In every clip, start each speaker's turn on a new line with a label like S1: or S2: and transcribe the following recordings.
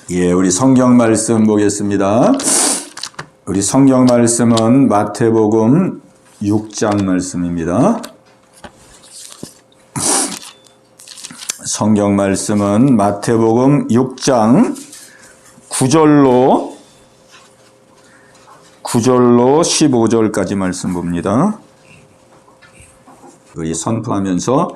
S1: 예, 우리 성경 말씀 보겠습니다. 우리 성경 말씀은 마태복음 6장 말씀입니다. 성경 말씀은 마태복음 6장 9절로 15절까지 말씀 봅니다. 우리 선포하면서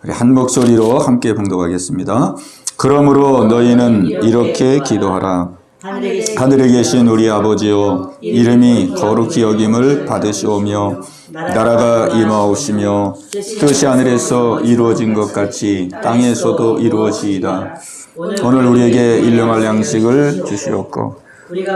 S1: 우리 한 목소리로 함께 봉독하겠습니다. 그러므로 너희는 이렇게 기도하라. 하늘에 계신 우리 아버지여, 이름이 거룩히 여김을 받으시오며 나라가 임하옵시며 뜻이 하늘에서 이루어진 것 같이 땅에서도 이루어지이다. 오늘 우리에게 일용할 양식을 주시옵고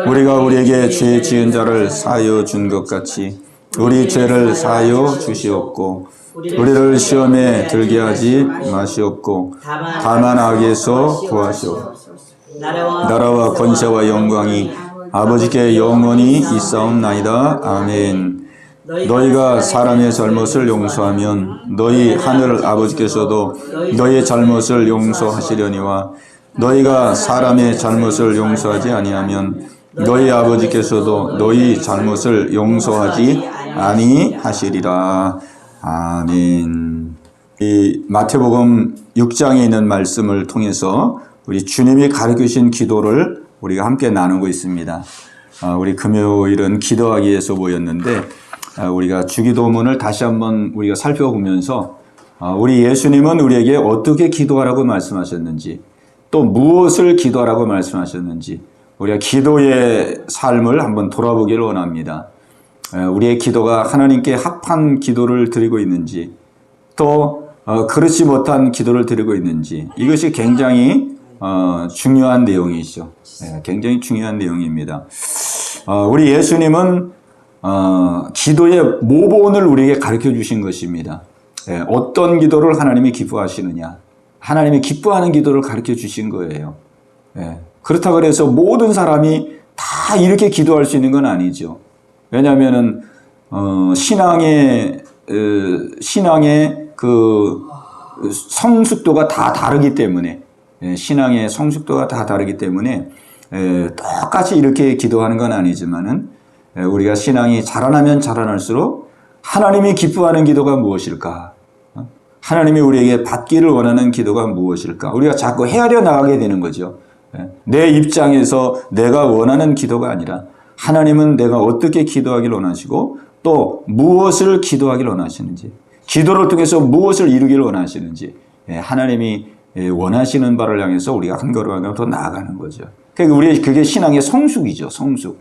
S1: 우리가 우리에게 죄 지은 자를 사하여 준 것 같이 우리 죄를 사하여 주시옵고 우리를 시험에 들게 하지 마시옵고 다만 악에서 구하시옵소서. 나라와 권세와 영광이 아버지께 영원히 있사옵나이다. 아멘. 너희가 사람의 잘못을 용서하면 너희 하늘 아버지께서도 너희의 잘못을 용서하시려니와 너희가 사람의 잘못을 용서하지 아니하면 너희 아버지께서도 너희 잘못을 용서하지 아니하시리라. 아멘. 이 마태복음 6장에 있는 말씀을 통해서 우리 주님이 가르치신 기도를 우리가 함께 나누고 있습니다. 우리 금요일은 기도하기 위해서 모였는데 우리가 주기도문을 다시 한번 우리가 살펴보면서 우리 예수님은 우리에게 어떻게 기도하라고 말씀하셨는지 또 무엇을 기도하라고 말씀하셨는지 우리가 기도의 삶을 한번 돌아보기를 원합니다. 우리의 기도가 하나님께 합한 기도를 드리고 있는지 또 그렇지 못한 기도를 드리고 있는지 이것이 굉장히 중요한 내용이죠. 굉장히 중요한 내용입니다. 우리 예수님은 기도의 모본을 우리에게 가르쳐 주신 것입니다. 어떤 기도를 하나님이 기뻐하시느냐, 하나님이 기뻐하는 기도를 가르쳐 주신 거예요. 그렇다고 해서 모든 사람이 다 이렇게 기도할 수 있는 건 아니죠. 왜냐하면은 신앙의 그 성숙도가 다 다르기 때문에 신앙의 성숙도가 다 다르기 때문에 똑같이 이렇게 기도하는 건 아니지만은 우리가 신앙이 자라나면 자라날수록 하나님이 기뻐하는 기도가 무엇일까? 하나님이 우리에게 받기를 원하는 기도가 무엇일까? 우리가 자꾸 헤아려 나가게 되는 거죠. 내 입장에서 내가 원하는 기도가 아니라 하나님은 내가 어떻게 기도하기를 원하시고 또 무엇을 기도하기를 원하시는지 기도를 통해서 무엇을 이루기를 원하시는지 하나님이 원하시는 바를 향해서 우리가 한 걸음 한 걸음 더 나아가는 거죠. 그러니까 그게 신앙의 성숙이죠. 성숙.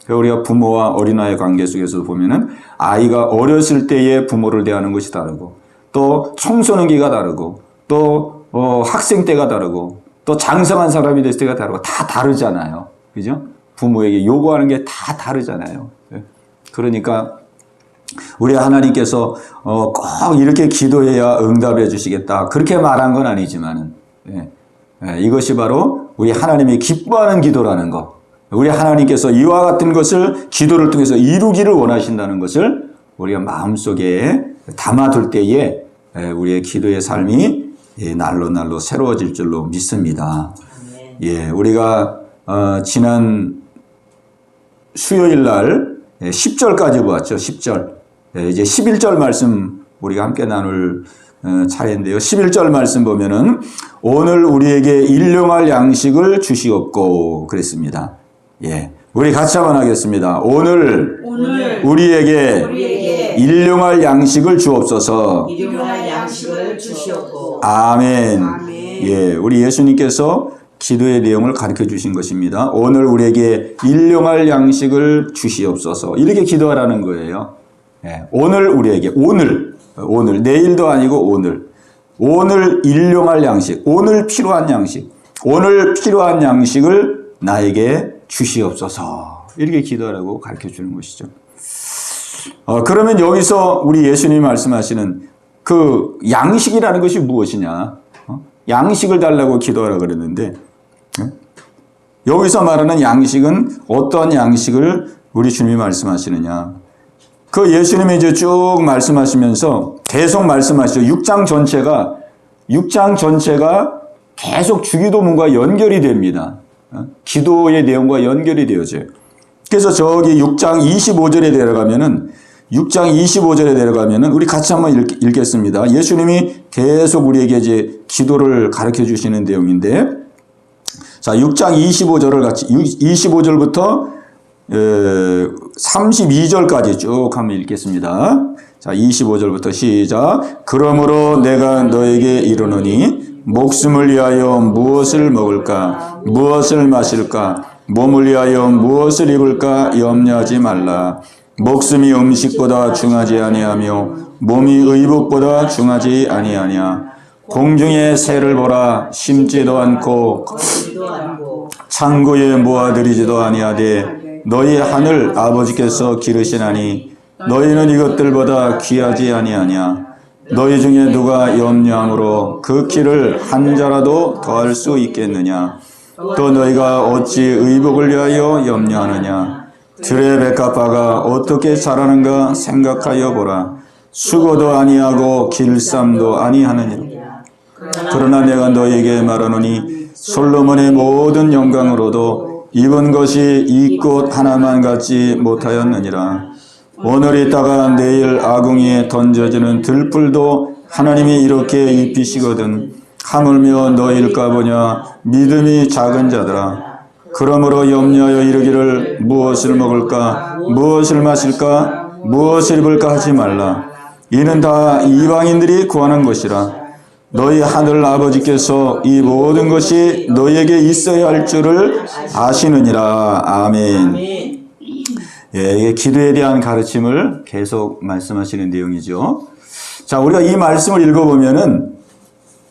S1: 우리가 부모와 어린아이의 관계 속에서 보면은 아이가 어렸을 때의 부모를 대하는 것이 다르고 또 청소년기가 다르고 또 학생 때가 다르고 또 장성한 사람이 됐을 때가 다르고 다 다르잖아요. 그죠? 부모에게 요구하는 게 다 다르잖아요. 그러니까 우리 하나님께서 꼭 이렇게 기도해야 응답해 주시겠다 그렇게 말한 건 아니지만은 이것이 바로 우리 하나님이 기뻐하는 기도라는 것, 우리 하나님께서 이와 같은 것을 기도를 통해서 이루기를 원하신다는 것을 우리가 마음속에 담아둘 때에 우리의 기도의 삶이 날로 날로 새로워질 줄로 믿습니다. 예, 우리가 지난 수요일 날 10절까지 보았죠. 10절. 이제 11절 말씀 우리가 함께 나눌 차례인데요. 11절 말씀 보면은 오늘 우리에게 일용할 양식을 주시옵고 그랬습니다. 예. 우리 같이 한번 하겠습니다. 오늘 우리에게 일용할 양식을 주옵소서.
S2: 일용할 양식을 주시옵고.
S1: 아멘. 예. 우리 예수님께서 기도의 내용을 가르쳐 주신 것입니다. 오늘 우리에게 일용할 양식을 주시옵소서. 이렇게 기도하라는 거예요. 오늘 우리에게 오늘 내일도 아니고 오늘 일용할 양식, 오늘 필요한 양식을 나에게 주시옵소서. 이렇게 기도하라고 가르쳐 주는 것이죠. 그러면 여기서 우리 예수님이 말씀하시는 그 양식이라는 것이 무엇이냐? 양식을 달라고 기도하라 그랬는데 여기서 말하는 양식은 어떤 양식을 우리 주님이 말씀하시느냐? 그 예수님이 이제 쭉 말씀하시면서 계속 말씀하시죠. 6장 전체가 계속 주기도문과 연결이 됩니다. 기도의 내용과 연결이 되어져요. 그래서 저기 6장 25절에 내려가면은 우리 같이 한번 읽겠습니다. 예수님이 계속 우리에게 이제 기도를 가르쳐 주시는 내용인데, 자, 6장 25절을 같이 25절부터 32절까지 쭉 한번 읽겠습니다. 자, 25절부터 시작. 그러므로 내가 너에게 이르노니 목숨을 위하여 무엇을 먹을까, 무엇을 마실까, 몸을 위하여 무엇을 입을까 염려하지 말라. 목숨이 음식보다 중하지 아니하며 몸이 의복보다 중하지 아니하냐. 공중의 새를 보라. 심지도 않고
S2: 거두지도 않고
S1: 창고에 모아들이지도 아니하되 너희 하늘 아버지께서 기르시나니 너희는 이것들보다 귀하지 아니하냐. 너희 중에 누가 염려함으로 그 키를 한 자라도 더할 수 있겠느냐. 또 너희가 어찌 의복을 위하여 염려하느냐. 들의 백합화가 어떻게 자라는가 생각하여 보라. 수고도 아니하고 길쌈도 아니하느니라. 그러나 내가 너희에게 말하노니 솔로몬의 모든 영광으로도 입은 것이 이 꽃 하나만 갖지 못하였느니라. 오늘 있다가 내일 아궁이에 던져지는 들풀도 하나님이 이렇게 입히시거든. 하물며 너희일까 보냐. 믿음이 작은 자들아. 그러므로 염려하여 이르기를 무엇을 먹을까, 무엇을 마실까, 무엇을 입을까 하지 말라. 이는 다 이방인들이 구하는 것이라. 너희 하늘 아버지께서 이 모든 것이 너희에게 있어야 할 줄을 아시느니라. 아멘. 예, 이게 기도에 대한 가르침을 계속 말씀하시는 내용이죠. 자, 우리가 이 말씀을 읽어보면은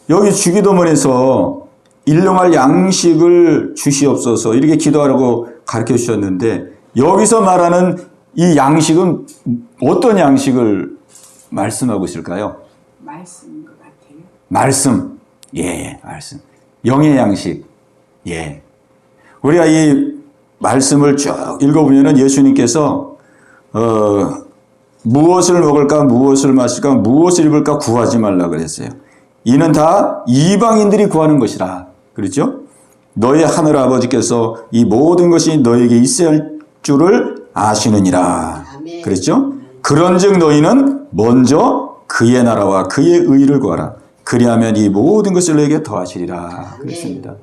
S1: 여기 주기도문에서 일용할 양식을 주시옵소서 이렇게 기도하라고 가르쳐 주셨는데, 여기서 말하는 이 양식은 어떤 양식을 말씀하고 있을까요?
S3: 말씀인 것 같아요.
S1: 말씀. 예, 말씀. 영의 양식. 예. 우리가 이 말씀을 쭉 읽어보면은 예수님께서, 무엇을 먹을까, 무엇을 마실까, 무엇을 입을까 구하지 말라 그랬어요. 이는 다 이방인들이 구하는 것이라. 그렇죠? 너희 하늘 아버지께서 이 모든 것이 너에게 있어야 할 줄을 아시느니라. 그랬죠? 그런즉 너희는 먼저 그의 나라와 그의 의를 구하라. 그리하면 이 모든 것을 너에게 더하시리라. 그랬습니다.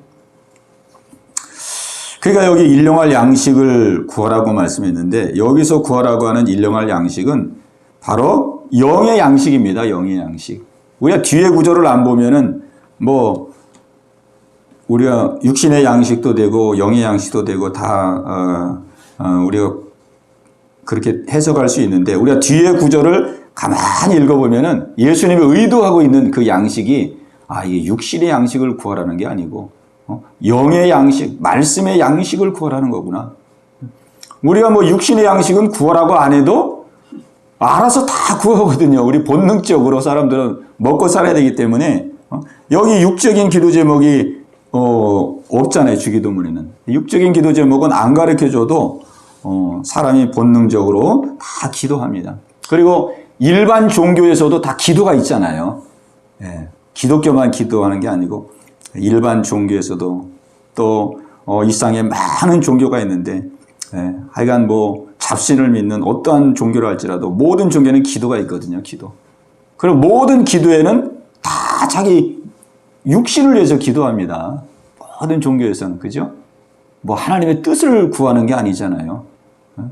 S1: 그러니까 여기 일용할 양식을 구하라고 말씀했는데, 여기서 구하라고 하는 일용할 양식은 바로 영의 양식입니다. 영의 양식. 우리가 뒤에 구절을 안 보면은 우리가 육신의 양식도 되고 영의 양식도 되고 다 우리가 그렇게 해석할 수 있는데, 우리가 뒤에 구절을 가만히 읽어보면은 예수님이 의도하고 있는 그 양식이 이게 육신의 양식을 구하라는 게 아니고 영의 양식, 말씀의 양식을 구하라는 거구나. 우리가 육신의 양식은 구하라고 안 해도 알아서 다 구하거든요. 우리 본능적으로 사람들은 먹고 살아야 되기 때문에 여기 육적인 기도 제목이 없잖아요. 주기도문에는. 육적인 기도 제목은 안 가르쳐줘도 사람이 본능적으로 다 기도합니다. 그리고 일반 종교에서도 다 기도가 있잖아요. 예, 기독교만 기도하는 게 아니고 일반 종교에서도 또 이 세상에 많은 종교가 있는데, 예, 하여간 잡신을 믿는 어떠한 종교를 할지라도 모든 종교는 기도가 있거든요. 기도. 그리고 모든 기도에는 다 자기 육신을 위해서 기도합니다. 모든 종교에서는. 그죠? 하나님의 뜻을 구하는 게 아니잖아요.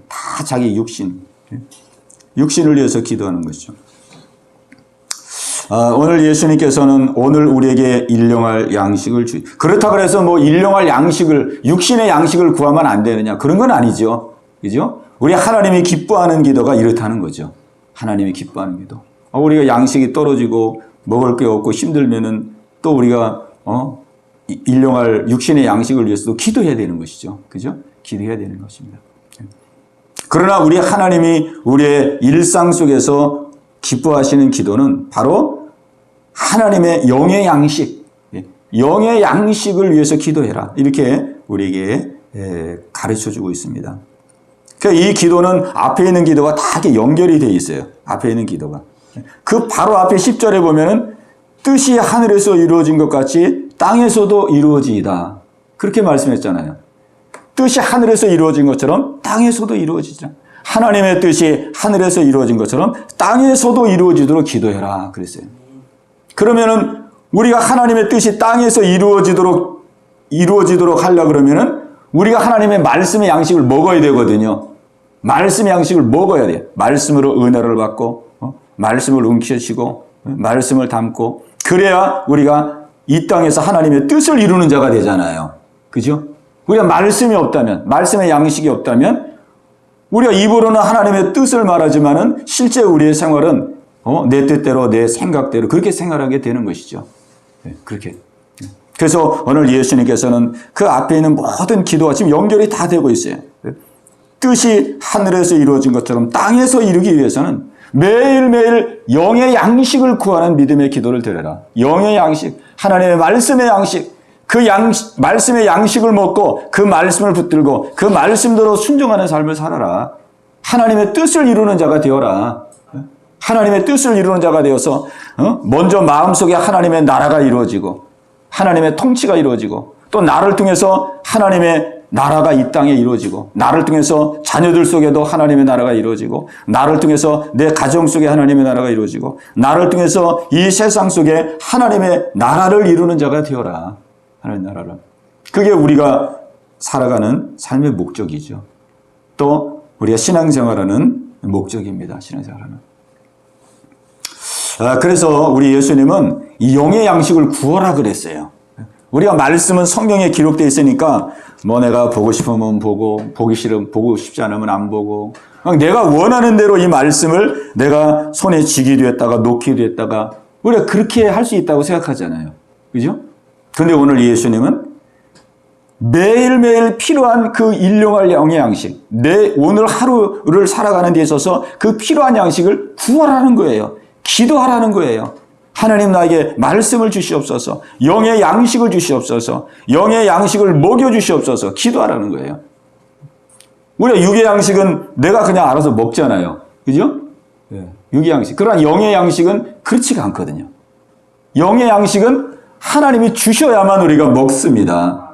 S1: 다 자기 육신을 위해서 기도하는 것이죠. 오늘 예수님께서는 오늘 우리에게 일용할 양식을 그렇다고 해서 일용할 양식을, 육신의 양식을 구하면 안 되느냐, 그런 건 아니죠. 그죠? 우리 하나님이 기뻐하는 기도가 이렇다는 거죠. 하나님이 기뻐하는 기도. 우리가 양식이 떨어지고 먹을 게 없고 힘들면은 또 우리가 일용할 육신의 양식을 위해서도 기도해야 되는 것이죠. 그죠? 기도해야 되는 것입니다. 그러나 우리 하나님이 우리의 일상 속에서 기뻐하시는 기도는 바로 하나님의 영의 양식, 영의 양식을 위해서 기도해라. 이렇게 우리에게 가르쳐주고 있습니다. 그러니까 이 기도는 앞에 있는 기도가 다 이렇게 연결이 되어 있어요. 앞에 있는 기도가. 그 바로 앞에 10절에 보면은 뜻이 하늘에서 이루어진 것 같이 땅에서도 이루어지이다. 그렇게 말씀했잖아요. 뜻이 하늘에서 이루어진 것처럼 땅에서도 이루어지자. 하나님의 뜻이 하늘에서 이루어진 것처럼 땅에서도 이루어지도록 기도해라. 그랬어요. 그러면은 우리가 하나님의 뜻이 땅에서 이루어지도록 하려 그러면은 우리가 하나님의 말씀의 양식을 먹어야 되거든요. 말씀의 양식을 먹어야 돼요. 말씀으로 은혜를 받고, 말씀을 움켜쥐고, 말씀을 담고, 그래야 우리가 이 땅에서 하나님의 뜻을 이루는 자가 되잖아요. 그죠? 우리가 말씀이 없다면, 말씀의 양식이 없다면, 우리가 입으로는 하나님의 뜻을 말하지만은 실제 우리의 생활은 내 뜻대로, 내 생각대로 그렇게 생활하게 되는 것이죠. 그렇게. 그래서 오늘 예수님께서는 그 앞에 있는 모든 기도가 지금 연결이 다 되고 있어요. 뜻이 하늘에서 이루어진 것처럼 땅에서 이루기 위해서는 매일매일 영의 양식을 구하는 믿음의 기도를 드려라. 영의 양식, 하나님의 말씀의 양식, 그 말씀의 양식을 먹고 그 말씀을 붙들고 그 말씀대로 순종하는 삶을 살아라. 하나님의 뜻을 이루는 자가 되어라. 하나님의 뜻을 이루는 자가 되어서 먼저 마음속에 하나님의 나라가 이루어지고 하나님의 통치가 이루어지고 또 나를 통해서 하나님의 나라가 이 땅에 이루어지고 나를 통해서 자녀들 속에도 하나님의 나라가 이루어지고 나를 통해서 내 가정 속에 하나님의 나라가 이루어지고 나를 통해서 이 세상 속에 하나님의 나라를 이루는 자가 되어라. 하나님 나라를. 그게 우리가 살아가는 삶의 목적이죠. 또 우리가 신앙생활하는 목적입니다. 신앙생활하는. 그래서 우리 예수님은 이 영의 양식을 구하라 그랬어요. 우리가 말씀은 성경에 기록되어 있으니까 뭐 내가 보고 싶으면 보고 보기 싫으면 보고 싶지 않으면 안 보고 내가 원하는 대로 이 말씀을 내가 손에 쥐기도 했다가 놓기도 했다가 우리가 그렇게 할 수 있다고 생각하잖아요. 그죠? 그런데 오늘 예수님은 매일매일 필요한 그 일용할 영의 양식, 내 오늘 하루를 살아가는 데 있어서 그 필요한 양식을 구하라는 거예요. 기도하라는 거예요. 하나님 나에게 말씀을 주시옵소서, 영의 양식을 주시옵소서, 영의 양식을 먹여주시옵소서 기도하라는 거예요. 우리가 육의 양식은 내가 그냥 알아서 먹잖아요. 그죠? 육의 양식. 그러나 영의 양식은 그렇지가 않거든요. 영의 양식은 하나님이 주셔야만 우리가 먹습니다.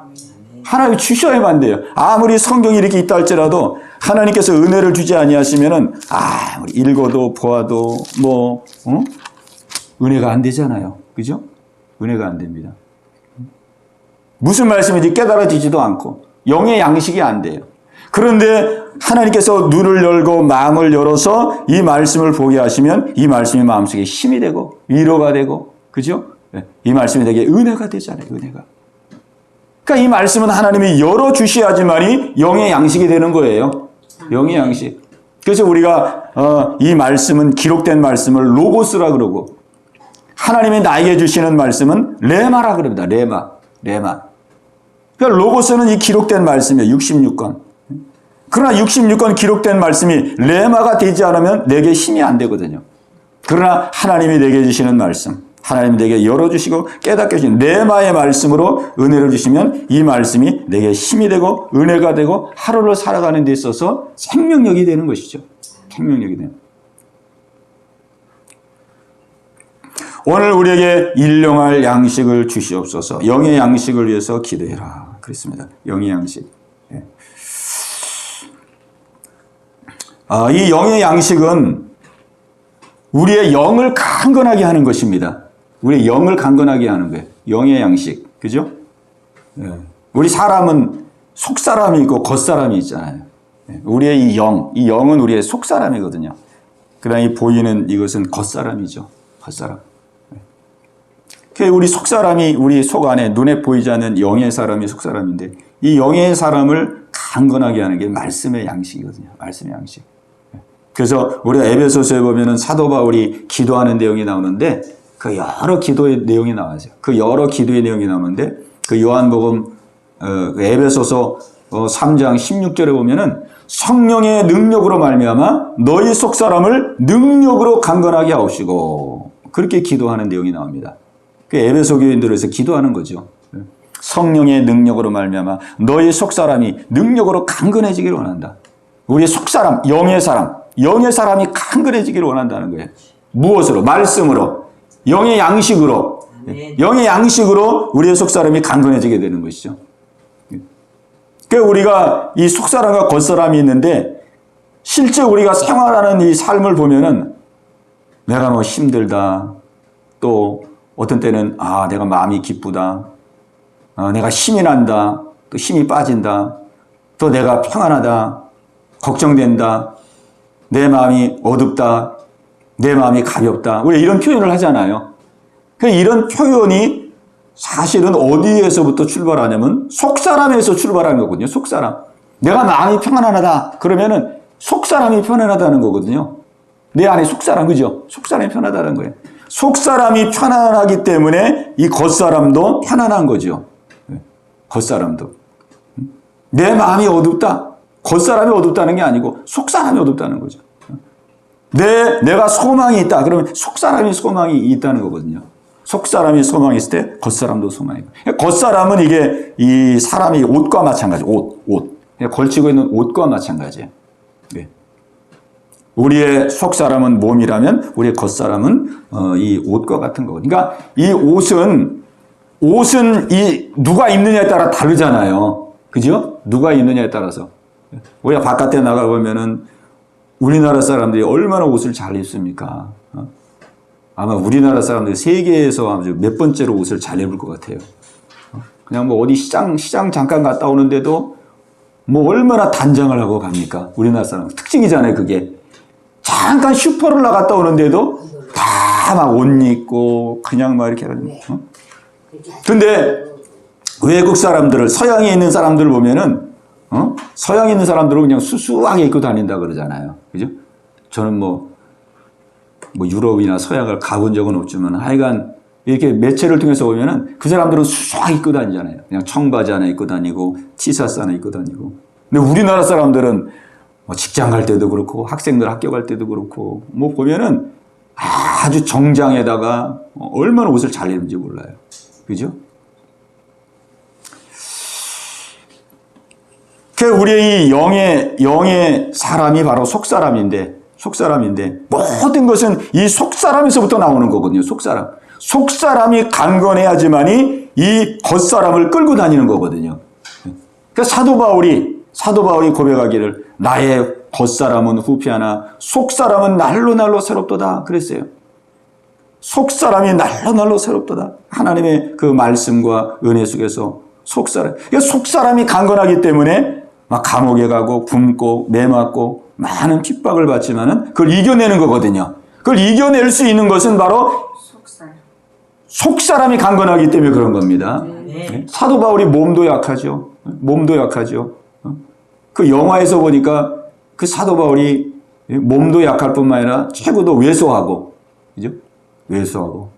S1: 하나님이 주셔야만 돼요. 아무리 성경이 이렇게 있다 할지라도 하나님께서 은혜를 주지 아니하시면은 아무리 읽어도 보아도 은혜가 안 되잖아요. 그죠? 은혜가 안 됩니다. 무슨 말씀인지 깨달아지지도 않고 영의 양식이 안 돼요. 그런데 하나님께서 눈을 열고 마음을 열어서 이 말씀을 보게 하시면 이 말씀이 마음속에 힘이 되고 위로가 되고 그죠? 이 말씀이 되게 은혜가 되잖아요. 은혜가. 그러니까 이 말씀은 하나님이 열어주셔야지만이 영의 양식이 되는 거예요. 영의 양식. 그래서 우리가 이 말씀은 기록된 말씀을 로고스라 그러고 하나님이 나에게 주시는 말씀은 레마라 그럽니다. 레마. 그러니까 로고스는 이 기록된 말씀이에요. 66권. 그러나 66권 기록된 말씀이 레마가 되지 않으면 내게 힘이 안 되거든요. 그러나 하나님이 내게 주시는 말씀, 하나님이 내게 열어주시고 깨닫게 주신 레마의 말씀으로 은혜를 주시면 이 말씀이 내게 힘이 되고 은혜가 되고 하루를 살아가는 데 있어서 생명력이 되는 것이죠. 생명력이 되는. 오늘 우리에게 일용할 양식을 주시옵소서. 영의 양식을 위해서 기도해라. 그랬습니다. 영의 양식. 이 영의 양식은 우리의 영을 강건하게 하는 것입니다. 우리의 영을 강건하게 하는 거예요. 영의 양식. 그죠? 우리 사람은 속사람이 있고 겉사람이 있잖아요. 우리의 이 영은 우리의 속사람이거든요. 그러나 이 보이는 이것은 겉사람이죠. 겉사람. 우리 속사람이 우리 속 안에 눈에 보이지 않는 영의 사람이 속사람인데 이 영의 사람을 강건하게 하는 게 말씀의 양식이거든요. 말씀의 양식. 그래서 우리가 에베소서에 보면은 사도 바울이 기도하는 내용이 나오는데 그 여러 기도의 내용이 나와요. 그 여러 기도의 내용이 나오는데 그 요한복음 에베소서 3장 16절에 보면은 성령의 능력으로 말미암아 너희 속사람을 능력으로 강건하게 하옵시고 그렇게 기도하는 내용이 나옵니다. 그 에베소 교인들에서 기도하는 거죠. 성령의 능력으로 말미암아 너희 속사람이 능력으로 강건해지기를 원한다. 우리 속사람, 영의 사람이 강건해지기를 원한다는 거예요. 무엇으로? 말씀으로, 영의 양식으로,
S2: 네.
S1: 영의 양식으로 우리의 속사람이 강건해지게 되는 것이죠. 그러니까 우리가 이 속사람과 겉사람이 있는데 실제 우리가 생활하는 이 삶을 보면은 내가 뭐 힘들다. 또 어떤 때는 내가 마음이 기쁘다. 내가 힘이 난다. 또 힘이 빠진다. 또 내가 평안하다. 걱정된다. 내 마음이 어둡다. 내 마음이 가볍다. 우리가 이런 표현을 하잖아요. 이런 표현이 사실은 어디에서부터 출발하냐면 속사람에서 출발하는 거거든요. 속사람. 내가 마음이 평안하다. 그러면은 속사람이 편안하다는 거거든요. 내 안에 속사람, 그죠? 속사람이 편하다는 거예요. 속사람이 편안하기 때문에 이 겉사람도 편안한 거죠. 겉사람도. 내 마음이 어둡다. 겉사람이 어둡다는 게 아니고 속사람이 어둡다는 거죠. 내가 소망이 있다. 그러면 속사람이 소망이 있다는 거거든요. 속사람이 소망이 있을 때 겉사람도 소망이 있고. 겉사람은 이게 이 사람이 옷과 마찬가지. 옷. 걸치고 있는 옷과 마찬가지예요. 네. 우리의 속사람은 몸이라면 우리의 겉사람은 이 옷과 같은 거거든요. 그러니까 이 옷은 이 누가 입느냐에 따라 다르잖아요. 그죠? 누가 입느냐에 따라서. 우리가 바깥에 나가보면은 우리나라 사람들이 얼마나 옷을 잘 입습니까? 아마 우리나라 사람들이 세계에서 아주 몇 번째로 옷을 잘 입을 것 같아요. 그냥 뭐 어디 시장 잠깐 갔다 오는데도 뭐 얼마나 단장을 하고 갑니까? 우리나라 사람 특징이잖아요, 그게. 잠깐 슈퍼를 나갔다 오는데도 다 막 옷 입고 그냥 막 이렇게 하거든요. 근데 외국 사람들을 서양에 있는 사람들을 보면은 서양에 있는 사람들은 그냥 수수하게 입고 다닌다 그러잖아요. 그죠? 저는 뭐 유럽이나 서양을 가본 적은 없지만 하여간 이렇게 매체를 통해서 보면은 그 사람들은 수수하게 입고 다니잖아요. 그냥 청바지 하나 입고 다니고 티셔츠 하나 입고 다니고. 근데 우리나라 사람들은 뭐 직장 갈 때도 그렇고 학생들 학교 갈 때도 그렇고 뭐 보면은 아주 정장에다가 얼마나 옷을 잘 입는지 몰라요. 그죠? 우리의 이 영의 사람이 바로 속사람인데 모든 것은 이 속사람에서부터 나오는 거거든요. 속사람이 강건해야지만이 이 겉사람을 끌고 다니는 거거든요. 그러니까 사도 바울이 고백하기를 나의 겉사람은 후피하나 속사람은 날로 새롭도다 그랬어요. 속사람이 날로 새롭도다. 하나님의 그 말씀과 은혜 속에서 속사람이 강건하기 때문에 막 감옥에 가고 굶고 매맞고 많은 핍박을 받지만은 그걸 이겨내는 거거든요. 그걸 이겨낼 수 있는 것은 바로 속사람이 강건하기 때문에 그런 겁니다.
S2: 네.
S1: 사도 바울이 몸도 약하죠. 그 영화에서 보니까 그 사도 바울이 몸도 약할 뿐만 아니라 체구도 왜소하고, 그죠? 왜소하고.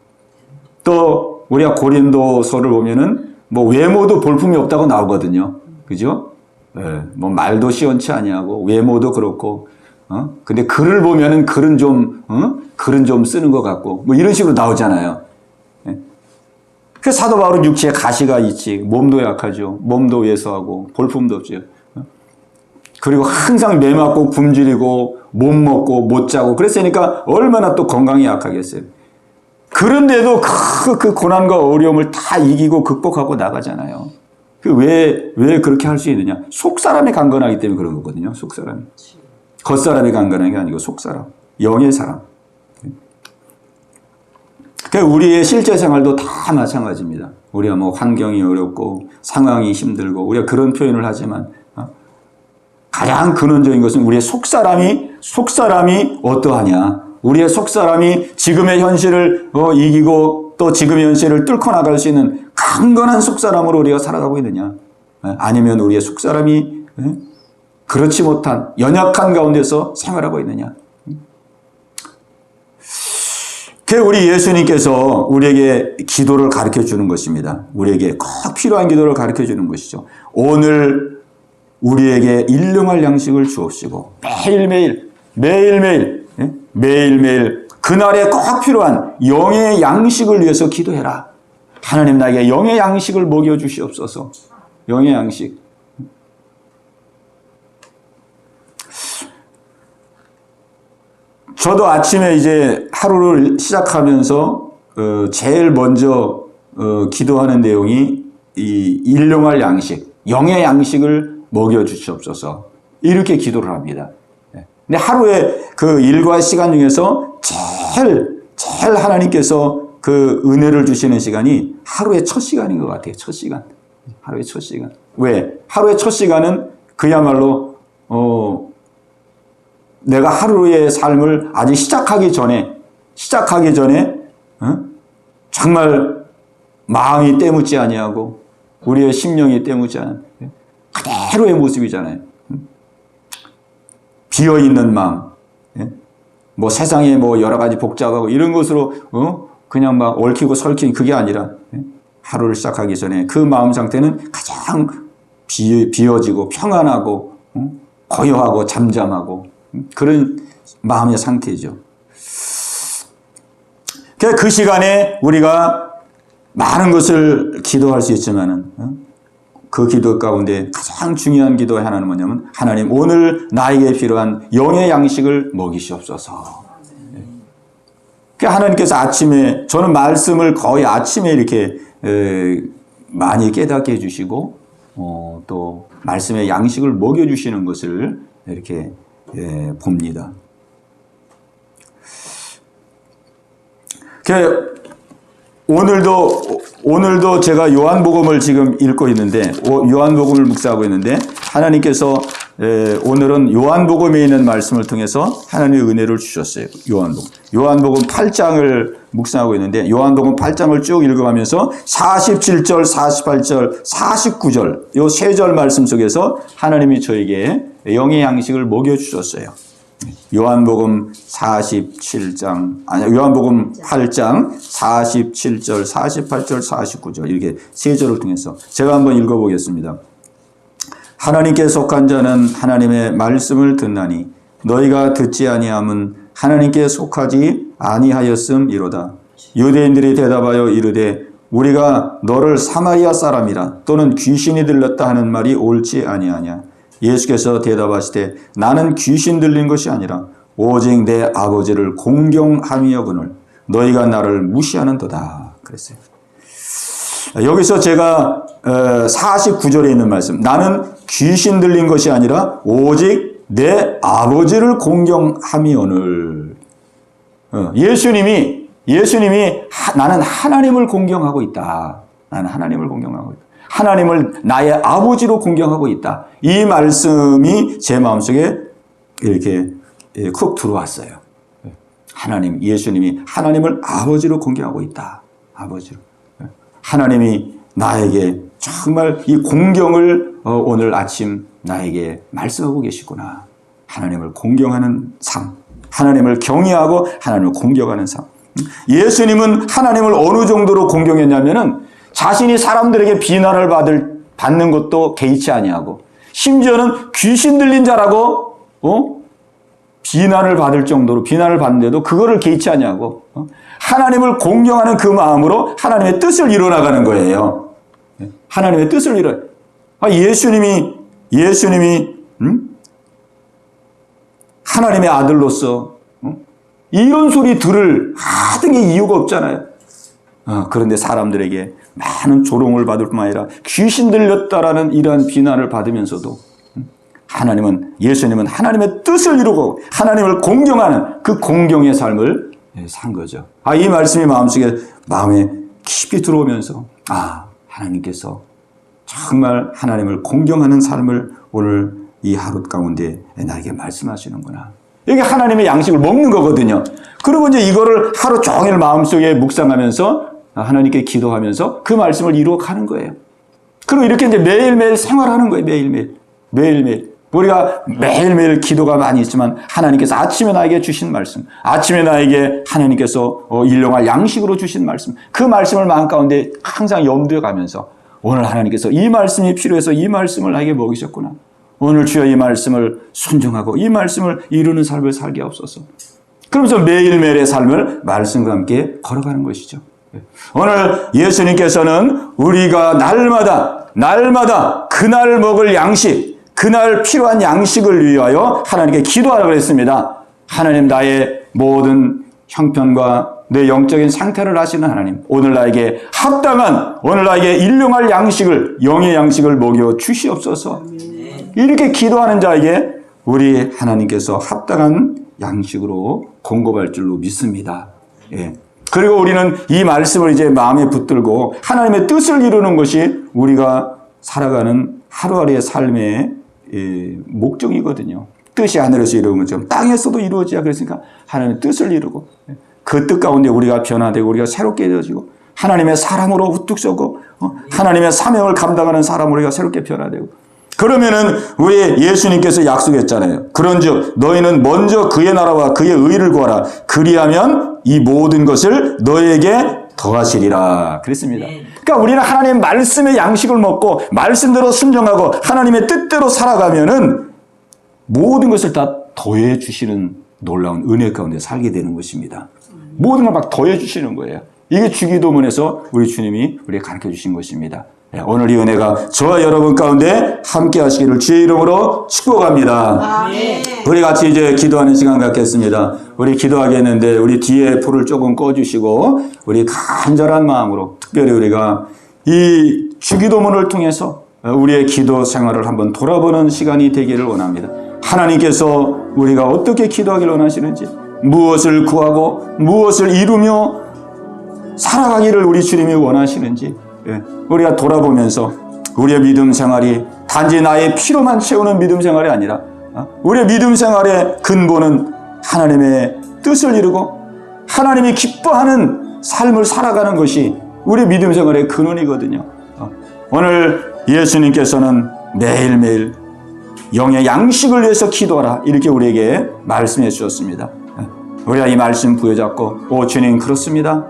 S1: 또 우리가 고린도서를 보면은 뭐 외모도 볼품이 없다고 나오거든요. 그죠? 네, 뭐 말도 시원치 아니하고 외모도 그렇고, 근데 글을 보면은 글은 좀 쓰는 것 같고, 뭐 이런 식으로 나오잖아요. 네. 그 사도 바울은 육체에 가시가 있지, 몸도 약하죠, 몸도 왜소하고 볼품도 없죠. 그리고 항상 매맞고 굶주리고 못 먹고 못 자고 그랬으니까 얼마나 또 건강이 약하겠어요. 그런데도 그 고난과 어려움을 다 이기고 극복하고 나가잖아요. 왜 그렇게 할 수 있느냐? 속사람이 강건하기 때문에 그런 거거든요. 속사람이. 겉사람이 강건한 게 아니고 속사람. 영의 사람. 그러니까 우리의 실제 생활도 다 마찬가지입니다. 우리가 뭐 환경이 어렵고 상황이 힘들고 우리가 그런 표현을 하지만 가장 근원적인 것은 우리의 속사람이 어떠하냐. 우리의 속사람이 지금의 현실을 이기고 또 지금의 현실을 뚫고 나갈 수 있는 강건한 속사람으로 우리가 살아가고 있느냐. 아니면 우리의 속사람이 그렇지 못한 연약한 가운데서 생활하고 있느냐. 우리 예수님께서 우리에게 기도를 가르쳐 주는 것입니다. 우리에게 꼭 필요한 기도를 가르쳐 주는 것이죠. 오늘 우리에게 일용할 양식을 주옵시고 매일매일 그날에 꼭 필요한 영의 양식을 위해서 기도해라. 하나님 나에게 영의 양식을 먹여주시옵소서. 영의 양식. 저도 아침에 이제 하루를 시작하면서 제일 먼저 기도하는 내용이 이 일용할 양식, 영의 양식을 먹여 주시옵소서. 이렇게 기도를 합니다. 근데 하루에 그 일과 시간 중에서 제일 하나님께서 그 은혜를 주시는 시간이 하루의 첫 시간인 것 같아요. 첫 시간. 하루의 첫 시간. 왜? 하루의 첫 시간은 그야말로 내가 하루의 삶을 아직 시작하기 전에 정말 마음이 때묻지 아니하고 우리의 심령이 때묻지 않은 그대로의 모습이잖아요. 비어있는 마음, 뭐 세상에 뭐 여러 가지 복잡하고 이런 것으로 그냥 막 얽히고 설킨 그게 아니라 하루를 시작하기 전에 그 마음 상태는 가장 비어지고 평안하고 고요하고 잠잠하고 그런 마음의 상태죠. 그 시간에 우리가 많은 것을 기도할 수 있지만은 그 기도 가운데 가장 중요한 기도의 하나는 뭐냐면 하나님 오늘 나에게 필요한 영의 양식을 먹이시옵소서. 하나님께서 아침에 저는 말씀을 거의 아침에 이렇게 많이 깨닫게 해주시고 또 말씀의 양식을 먹여주시는 것을 이렇게 봅니다. 오늘도 제가 요한복음을 지금 읽고 있는데 요한복음을 묵상하고 있는데 하나님께서 오늘은 요한복음에 있는 말씀을 통해서 하나님의 은혜를 주셨어요. 요한복음 8장을 묵상하고 있는데 요한복음 8장을 쭉 읽어가면서 47절, 48절, 49절 요 세 절 말씀 속에서 하나님이 저에게 영의 양식을 먹여주셨어요. 요한복음 8장 47절, 48절, 49절 이렇게 세 절을 통해서 제가 한번 읽어보겠습니다. 하나님께 속한 자는 하나님의 말씀을 듣나니 너희가 듣지 아니함은 하나님께 속하지 아니하였음이로다. 유대인들이 대답하여 이르되 우리가 너를 사마리아 사람이라 또는 귀신이 들렸다 하는 말이 옳지 아니하냐. 예수께서 대답하시되 나는 귀신 들린 것이 아니라 오직 내 아버지를 공경함이여거늘 너희가 나를 무시하는도다 그랬어요. 여기서 제가 49절에 있는 말씀 나는 귀신 들린 것이 아니라 오직 내 아버지를 공경함이오늘 예수님이 나는 하나님을 공경하고 있다. 나는 하나님을 공경하고 있다. 하나님을 나의 아버지로 공경하고 있다. 이 말씀이 제 마음속에 이렇게 쿡 들어왔어요. 예수님이 하나님을 아버지로 공경하고 있다. 아버지로. 하나님이 나에게 정말 이 공경을 오늘 아침 나에게 말씀하고 계시구나. 하나님을 공경하는 삶. 하나님을 경외하고 하나님을 공경하는 삶. 예수님은 하나님을 어느 정도로 공경했냐면은 자신이 사람들에게 비난을 받는 것도 개의치 아니하고 심지어는 귀신 들린 자라고 비난을 받을 정도로 비난을 받는데도 그거를 개의치 아니하고 하나님을 공경하는 그 마음으로 하나님의 뜻을 이뤄나가는 거예요. 하나님의 뜻을 이뤄. 예수님이 하나님의 아들로서 이런 소리 들을 하등의 이유가 없잖아요. 그런데 사람들에게 많은 조롱을 받을 뿐만 아니라 귀신 들렸다라는 이러한 비난을 받으면서도 예수님은 하나님의 뜻을 이루고 하나님을 공경하는 그 공경의 삶을 산 거죠. 이 말씀이 마음에 깊이 들어오면서 하나님께서 정말 하나님을 공경하는 삶을 오늘 이 하루 가운데 나에게 말씀하시는구나. 이게 하나님의 양식을 먹는 거거든요. 그리고 이제 이거를 하루 종일 마음속에 묵상하면서 하나님께 기도하면서 그 말씀을 이루어가는 거예요. 그리고 이렇게 이제 매일매일 생활하는 거예요. 매일매일. 우리가 매일매일 기도가 많이 있지만 하나님께서 아침에 나에게 주신 말씀, 아침에 나에게 하나님께서 일용할 양식으로 주신 말씀, 그 말씀을 마음 가운데 항상 염두에 가면서 오늘 하나님께서 이 말씀이 필요해서 이 말씀을 나에게 먹이셨구나. 오늘 주여 이 말씀을 순종하고 이 말씀을 이루는 삶을 살게 하옵소서. 그러면서 매일매일의 삶을 말씀과 함께 걸어가는 것이죠. 오늘 예수님께서는 우리가 날마다 그날 먹을 양식, 그날 필요한 양식을 위하여 하나님께 기도하라고 했습니다. 하나님 나의 모든 형편과 내 영적인 상태를 아시는 하나님, 오늘 나에게 합당한, 오늘 나에게 일용할 양식을, 영의 양식을 먹여 주시옵소서. 이렇게 기도하는 자에게 우리 하나님께서 합당한 양식으로 공급할 줄로 믿습니다. 예. 그리고 우리는 이 말씀을 이제 마음에 붙들고 하나님의 뜻을 이루는 것이 우리가 살아가는 하루하루의 삶의 목적이거든요. 뜻이 하늘에서 이루어진 것처럼 땅에서도 이루어져야, 그랬으니까 하나님의 뜻을 이루고 그 뜻 가운데 우리가 변화되고 우리가 새롭게 되어지고 하나님의 사람으로 우뚝 서고 하나님의 사명을 감당하는 사람으로 우리가 새롭게 변화되고, 그러면은 왜 예수님께서 약속했잖아요. 그런즉 너희는 먼저 그의 나라와 그의 의를 구하라. 그리하면 이 모든 것을 너에게 더하시리라 그랬습니다. 그러니까 우리는 하나님의 말씀의 양식을 먹고 말씀대로 순종하고 하나님의 뜻대로 살아가면은 모든 것을 다 더해 주시는 놀라운 은혜 가운데 살게 되는 것입니다. 모든 걸 막 더해 주시는 거예요. 이게 주기도문에서 우리 주님이 우리에게 가르쳐 주신 것입니다. 오늘 이 은혜가 저와 여러분 가운데 함께 하시기를 주의 이름으로 축복합니다.
S2: 아멘.
S1: 우리 같이 이제 기도하는 시간 갖겠습니다. 우리 기도하겠는데 우리 뒤에 불을 조금 꺼주시고 우리 간절한 마음으로 특별히 우리가 이 주기도문을 통해서 우리의 기도 생활을 한번 돌아보는 시간이 되기를 원합니다. 하나님께서 우리가 어떻게 기도하기를 원하시는지, 무엇을 구하고 무엇을 이루며 살아가기를 우리 주님이 원하시는지 우리가 돌아보면서 우리의 믿음 생활이 단지 나의 피로만 채우는 믿음 생활이 아니라 우리의 믿음 생활의 근본은 하나님의 뜻을 이루고 하나님이 기뻐하는 삶을 살아가는 것이 우리의 믿음 생활의 근원이거든요. 오늘 예수님께서는 매일매일 영의 양식을 위해서 기도하라 이렇게 우리에게 말씀해 주셨습니다. 우리가 이 말씀 부여잡고 오 주님 그렇습니다.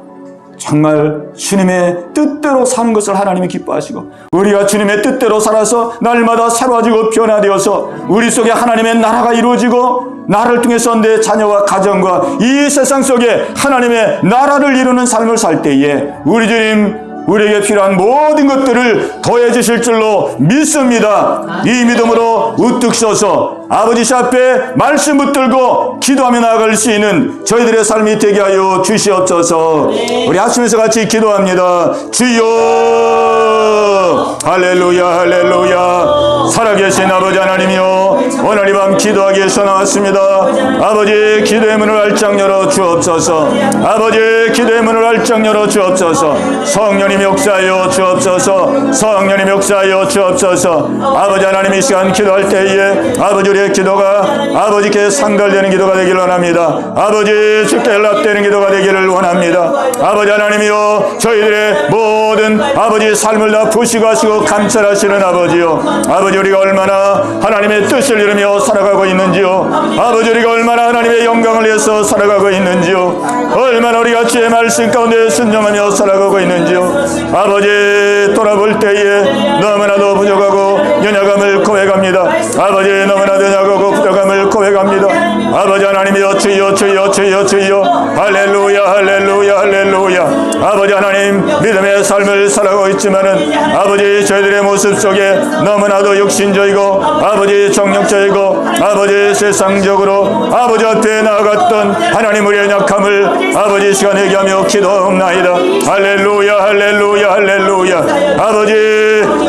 S1: 정말 주님의 뜻대로 사는 것을 하나님이 기뻐하시고 우리가 주님의 뜻대로 살아서 날마다 새로워지고 변화되어서 우리 속에 하나님의 나라가 이루어지고 나를 통해서 내 자녀와 가정과 이 세상 속에 하나님의 나라를 이루는 삶을 살 때에 우리 주님 우리에게 필요한 모든 것들을 더해 주실 줄로 믿습니다. 이 믿음으로 우뚝 서서 아버지 앞에 말씀 붙들고 기도하며 나아갈 수 있는 저희들의 삶이 되게 하여 주시옵소서. 우리 아침에서 같이 기도합니다. 주여 할렐루야 할렐루야. 살아계신 아버지 하나님이여, 오늘 이 밤 기도하기 위해서 나왔습니다. 아버지 기도의 문을 활짝 열어 주옵소서. 아버지 기도의 문을 활짝 열어 주옵소서. 성령님 역사하여 주옵소서. 성령님 역사하여 주옵소서. 아버지 하나님 이 시간 기도할 때에 아버지 우리의 기도가 아버지께 상달되는 기도가 되기를 원합니다. 아버지 주께 연락되는 기도가 되기를 원합니다. 아버지 하나님이여, 저희들의 모든 아버지 삶을 다 보시고 하시고 감찰하시는 아버지요, 아버지 우리가 얼마나 하나님의 뜻을 이루며 살아가고 있는지요, 아버지 우리가 얼마나 하나님의 영광을 위해서 살아가고 있는지요, 얼마나 우리가 주의 말씀 가운데 순종하며 살아가고 있는지요, 아버지 돌아볼 때에 너무나도 부족하고 연약함을 고백합니다. 아버지 너무나도 연약하고 부족함을 고백합니다. 아버지 하나님이여, 주여 주여 주여 주여. 할렐루야 할렐루야 할렐루야. 아버지 하나님 믿음의 삶을 살아가고 있지만은 아버지 저희들의 모습 속에 너무나도 육신적이고 아버지 정력적이고 아버지 세상적으로 아버지 앞에 나아갔던 하나님 우리의 약함을 아버지 시간 얘기하며 기도하옵나이다. 할렐루야 할렐루야 할렐루야. 아버지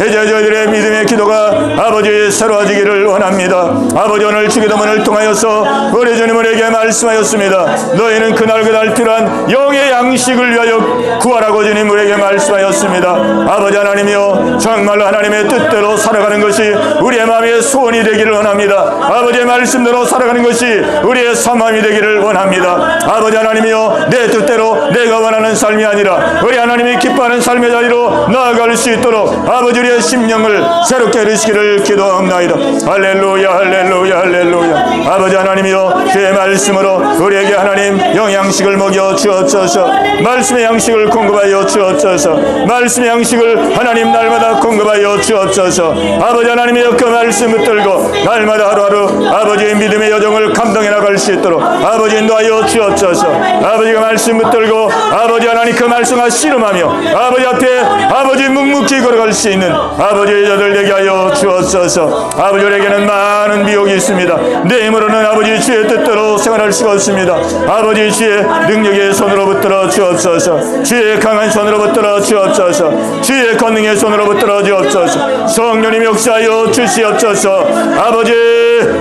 S1: 이제 저희들의 믿음의 기도가 아버지 새로워지기를 원합니다. 아버지 오늘 주기도문을 통하여서 우리 주님 우리에게 말씀하였습니다. 너희는 그날 필요한 영의 양식을 위하여 구하라고 주님 우리에게 말씀하였습니다. 아버지 하나님이여, 정말로 하나님의 뜻대로 살아가는 것이 우리의 마음의 소원이 되기를 원합니다. 아버지의 말씀대로 살아가는 것이 우리의 삶이 되기를 원합니다. 아버지 하나님이여, 내 뜻대로 내가 원하는 삶이 아니라 우리 하나님이 기뻐하는 삶의 자리로 나아갈 수 있도록 아버지 우리의 심령을 새롭게 이루시기를 기도합나이다. 할렐루야 할렐루야 할렐루야. 아버지 하나님이여, 주의 말씀으로 우리에게 하나님 영양식을 먹여 주옵소서. 말씀의 양식을 공급하여 주옵소서. 말씀의 양식을 하나님 날마다 공급하여 주옵소서. 아버지 하나님이여, 그 말씀 붙들고 날마다 하루하루 아버지의 믿음의 여정을 감당해 나갈 수 있도록 아버지 인도하여 주옵소서. 아버지가 말씀 붙들고 아버지 하나님 그 말씀과 씨름하며 아버지 앞에 아버지 묵묵히 걸어갈 수 있는 아버지의 자들 되게
S4: 하여 주옵소서. 아버지, 우리에게는 많은 미혹이 있습니다. 내 힘으로는 아버지 주의 뜻대로 생활할 수가 없습니다. 아버지 주의 능력의 손으로 붙들어 주옵소서. 주의 강한 손으로 붙들어 주옵소서. 주의 권능의 손으로 붙들어 주옵소서. 성령님 역사하여 주시옵소서. 아버지,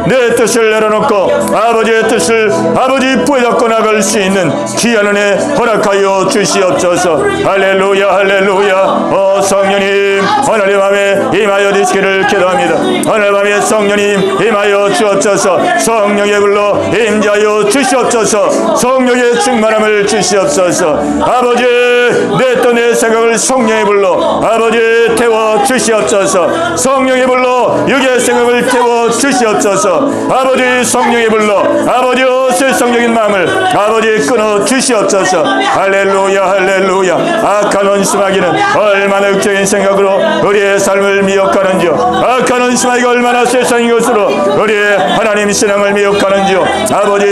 S4: 내 뜻을 내려놓고 아버지의 뜻을 아버지 부여잡고 나갈 수 있는 귀한 은혜 허락하여 주시옵소서. 할렐루야 할렐루야. 성령님 오늘 밤에 임하여 주시기를 기도합니다. 오늘 밤에 성령님 임하여 주옵소서. 성령의 불로 임자하여 주시옵소서. 성령의 충만함을 주시옵소서. 아버지, 내 또 내 생각을 성령의 불로 아버지 태워 주시옵소서. 성령의 불로 육의 생각을 태워 주시옵소서. 아버지, 성령의 불로 아버지 세상적인 마음을 아버지 끊어 주시옵소서. 할렐루야 할렐루야. 악한 원수마귀는 얼마나 극적인 생각으로 우리의 삶을 미혹하는지요. 악한 원수마귀가 얼마나 세상인 것으로 우리의 하나님 신앙을 미혹하는지요. 아버지,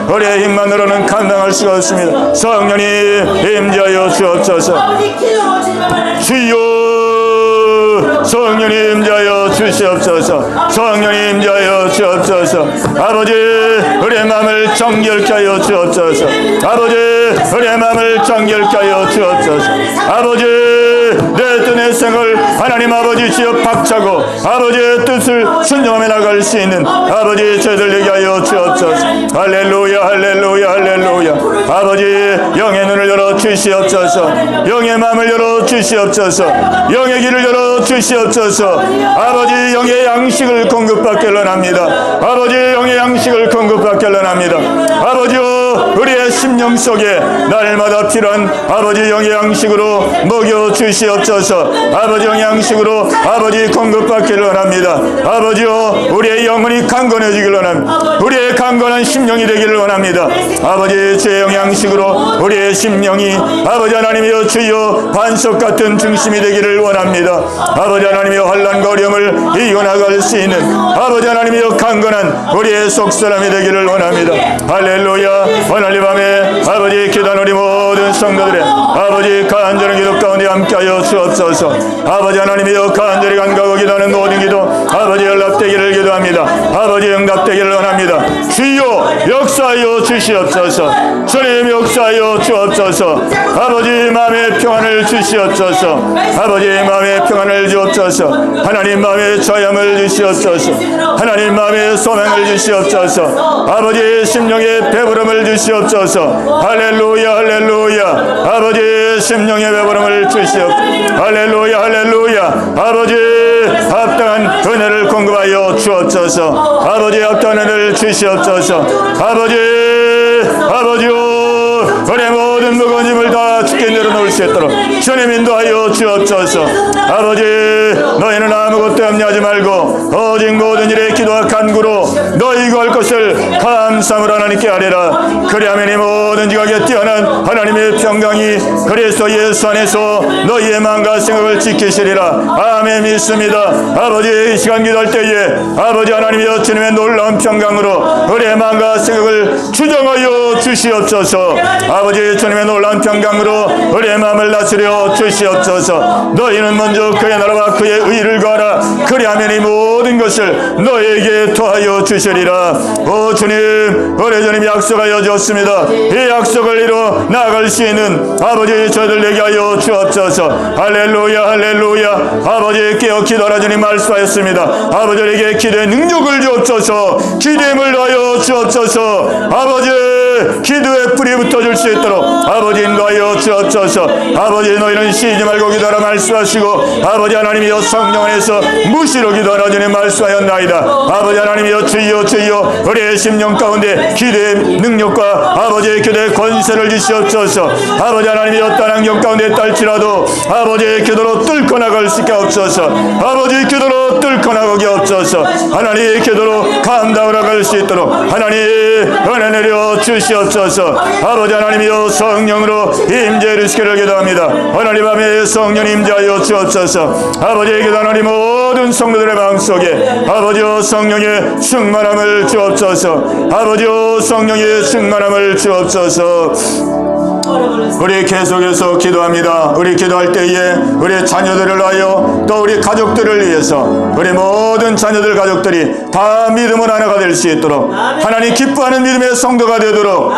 S4: 우리의 힘만으로는 감당할 수가 없습니다. 성령님 임재하여 주옵소서. 주여, 성령님 임재하여 주시옵소서. 성령님 임재하여 주옵소서. 아버지, 우리의 마음을 정결케 하여 주옵소서. 아버지, 우리의 마음을 정결케 하여 주옵소서. 아버지, 내 뜻의 생을 하나님 아버지 주여 박차고 아버지의 뜻을 순종하며 나갈 수 있는 아버지 저희들 되게 하여 주옵소서. 할렐루야 할렐루야 할렐루야. 아버지, 영의 눈을 열어 주시옵소서. 영의 마음을 열어 주시옵소서. 영의 길을 열어 주시옵소서. 아버지, 영의 양식을 공급받게 원합니다. 아버지, 영의 양식을 공급받게 원합니다. 아버지여, 우리의 심령 속에 날마다 필요한 아버지 영의 양식으로 먹여 주시옵소서. 아버지, 영의 양식으로 아버지 공급받기를 원합니다. 아버지여, 우리의 영혼이 강건해지기를 원합니다. 우리의 강건한 심령이 되기를 원합니다. 아버지, 주의 영의 양식으로 우리의 심령이 아버지 하나님이여 주여 반석 같은 중심이 되기를 원합니다. 아버지 하나님이여 환난과 어려움을 이겨나갈 수 있는 아버지 하나님이여 강건한 우리의 속사람이 되기를 원합니다. 할렐루야. 오늘 이 밤에 아버지 기도하는 우리 모든 성도들의 아버지 간절한 기도 가운데 함께하여 주옵소서. 아버지 하나님이여 간절히 간구하고 기도하는 모든 기도 아버지 연락되기를 기도합니다. 아버지 응답되기를 원합니다. 주여 역사하여 주시옵소서. 주님 역사하여 주옵소서. 아버지 마음의 평안을 주시옵소서. 아버지 마음의 평안을 주옵소서. 하나님 마음의 자유함을 주시옵소서. 하나님 마음의 소망을 주시옵소서. 아버지 심령의 배부름을 주시옵소서. 할렐루야 할렐루야. 아버지 심령의 배부름을 주시옵소서. 할렐루야 할렐루야. 아버지 합당한 은혜를 공급하여 주옵소서. 아버지 합당한 은혜를 주시옵소서. 아버지요, 우리의 모든 무거운 짐을 다 주께 내려놓을 수 있도록 주님 인도하여 주옵소서. 아버지, 너희는 아무것도 염려하지 말고 오직 모든 일에 기도와 간구로 너희 구할 것을 감사함으로 하나님께 아뢰라. 그리하면 이 모든 지각에 뛰어난 하나님의 평강이 그리스도 예수 안에서 너희의 마음과 생각을 지키시리라. 아멘. 믿습니다. 아버지, 이 시간 기도할 때에 아버지 하나님이여 주님의 놀라운 평강으로 우리의 마음과 생각을 주정하여 주시옵소서. 아버지, 주님의 놀라운 평강으로 우리의 마음을 다스려 주시옵소서. 너희는 먼저 그의 나라와 그의 의를 구하라. 그리하면 이 모든 것을 너희에게 더하여 주시리라. 오 주님, 우리 주님이 약속하여 주었습니다. 이 약속을 이루어 나아갈 수 있는 아버지 저희들 되게 하여 주옵소서. 할렐루야 할렐루야. 아버지, 깨어 기도하라 주님 말씀하였습니다. 아버지에게 기도의 능력을 주옵소서. 기도의 힘을 더하여 주옵소서. 아버지, 기도의 불이 붙어줄 수 있도록 아버지 인도하여 주옵소서. 아버지, 너희는 쉬지 말고 기도하라 말씀하시고 아버지 하나님이여 성령 안에서 무시로 기도하라 주님 말씀하였나이다. 아버지 하나님이여 주여 주여, 우리의 심령 가운데 기도의 능력과 아버지의 기도의 권세를 주시옵소서. 아버지 하나님이여 어떤 환경 가운데 딸지라도 아버지의 기도로 뚫고 나갈 수 있게 없소서. 아버지의 기도로 뚫고 나가게 없소서. 하나님의 기도로 감당을 나갈 수 있도록 하나님 은혜 내려 주시옵소서. 아버지 하나님이여 성령으로 임재해 주시기를 기도합니다. 오늘 이 밤에 성령 임재하여 주옵소서. 아버지의 기도하는 이 모든 성도들의 마음속에 아버지여 성령의 충만함을 주옵소서. 아버지여 성령의 충만함을 주옵소서. 우리 계속해서 기도합니다. 우리 기도할 때에 우리 자녀들을 위하여 또 우리 가족들을 위해서 우리 모든 자녀들 가족들이 다 믿음은 하나가 될 수 있도록 하나님 기뻐하는 믿음의 성도가 되도록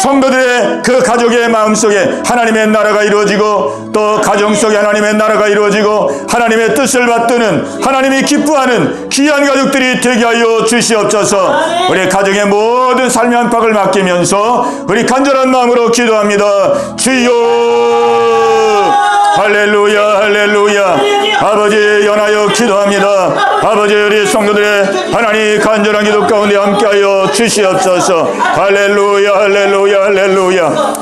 S4: 성도들의 그 가족의 마음속에 하나님의 나라가 이루어지고 또 가정 속에 하나님의 나라가 이루어지고 하나님의 뜻을 받드는 하나님이 기뻐하는 귀한 가족들이 되게 하여 주시옵소서. 우리 가정의 모든 삶의 안팎을 맡기면서 우리 간절한 마음으로 기도합니다. 주여 할렐루야 할렐루야. 아버지 연하여 기도합니다. 아버지 우리 성도들의 하나님 간절한 기도 가운데 함께하여 주시옵소서. 할렐루야 할렐루야 할렐루야.